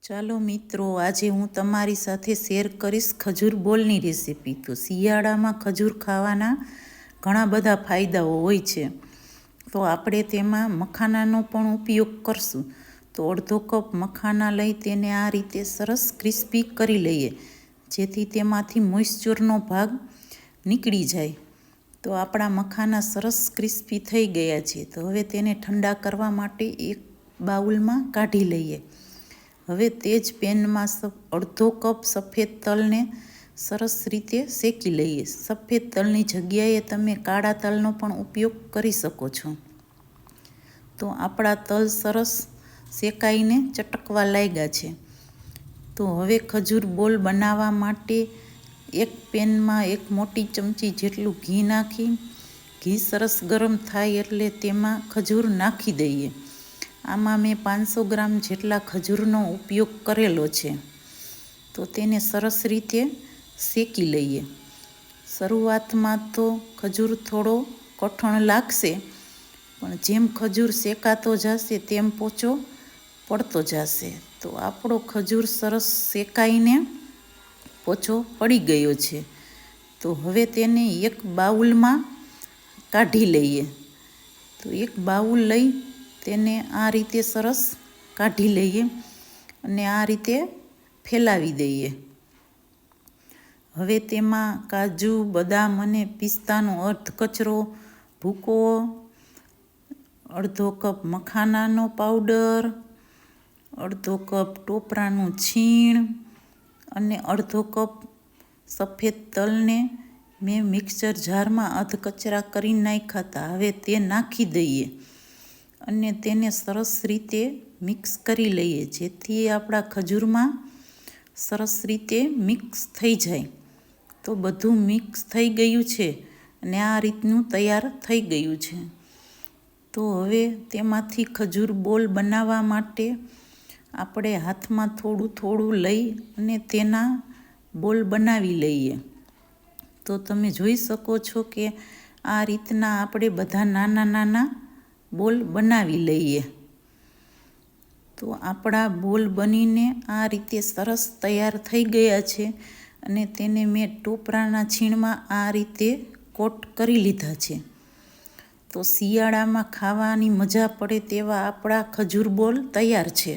ચાલો મિત્રો, આજે હું તમારી સાથે શેર કરીશ ખજૂર બોલની રેસીપી। તો શિયાળામાં ખજૂર ખાવાના ઘણા બધા ફાયદાઓ હોય છે, તો આપણે તેમાં મખાનાનો પણ ઉપયોગ કરશું। તો અડધો કપ મખાના લઈ તેને આ રીતે સરસ ક્રિસ્પી કરી લઈએ, જેથી તેમાંથી મોઇશ્ચરનો ભાગ નીકળી જાય। તો આપણા મખાના સરસ ક્રિસ્પી થઈ ગયા છે। તો હવે તેને ઠંડા કરવા માટે એક બાઉલમાં કાઢી લઈએ। હવે તે જ પેનમાં અડધો કપ સફેદ તલને સરસ રીતે શેકી લઈએ। સફેદ તલની જગ્યાએ તમે કાળા તલનો પણ ઉપયોગ કરી શકો છો। તો આપણા તલ સરસ શેકાઈને ચટકવા લાગ્યા છે। તો હવે ખજૂર બોલ બનાવવા માટે એક પેનમાં એક મોટી ચમચી જેટલું ઘી નાખી, ઘી સરસ ગરમ થાય એટલે તેમાં ખજૂર નાખી દઈએ। આમાં મેં 500 ગ્રામ જેટલા ખજૂરનો ઉપયોગ કરેલો છે। તો તેને સરસ રીતે શેકી લઈએ। શરૂઆતમાં તો ખજૂર થોડો કઠણ લાગશે, પણ જેમ ખજૂર શેકાતો જશે તેમ પોચો પડતો જશે। તો આપણો ખજૂર સરસ શેકાઈને પોચો પડી ગયો છે। તો હવે તેને એક બાઉલમાં કાઢી લઈએ। તો એક બાઉલ લઈ તેને આ રીતે સરસ કાઢી લઈએ અને આ રીતે ફેલાવી દઈએ। હવે તેમાં કાજુ, બદામ અને પિસ્તાનો અર્ધ કચરો ભૂકો, અડધો કપ મખાનાનો પાવડર, અડધો કપ ટોપરાનું છીણ અને અડધો કપ સફેદ તલને મેં મિક્સર જારમાં અધકચરા કરી નાખ્યા હતા, હવે તે નાખી દઈએ અને તેને સરસ રીતે મિક્સ કરી લઈએ, જેથી આપણા ખજૂરમાં સરસ રીતે મિક્સ થઈ જાય। તો બધું મિક્સ થઈ ગયું છે અને આ રીતનું તૈયાર થઈ ગયું છે। તો હવે તેમાંથી ખજૂર બોલ બનાવવા માટે આપણે હાથમાં થોડું થોડું લઈ અને તેના બોલ બનાવી લઈએ। તો તમે જોઈ શકો છો કે આ રીતના આપણે બધા નાના નાના બોલ બનાવી લઈએ। તો આપણા બોલ બનીને આ રીતે સરસ તૈયાર થઈ ગયા છે અને તેને મેં ટોપરાના છીણમાં આ રીતે કોટ કરી લીધા છે। તો શિયાળામાં ખાવાની મજા પડે તેવા આપણા ખજૂર બોલ તૈયાર છે।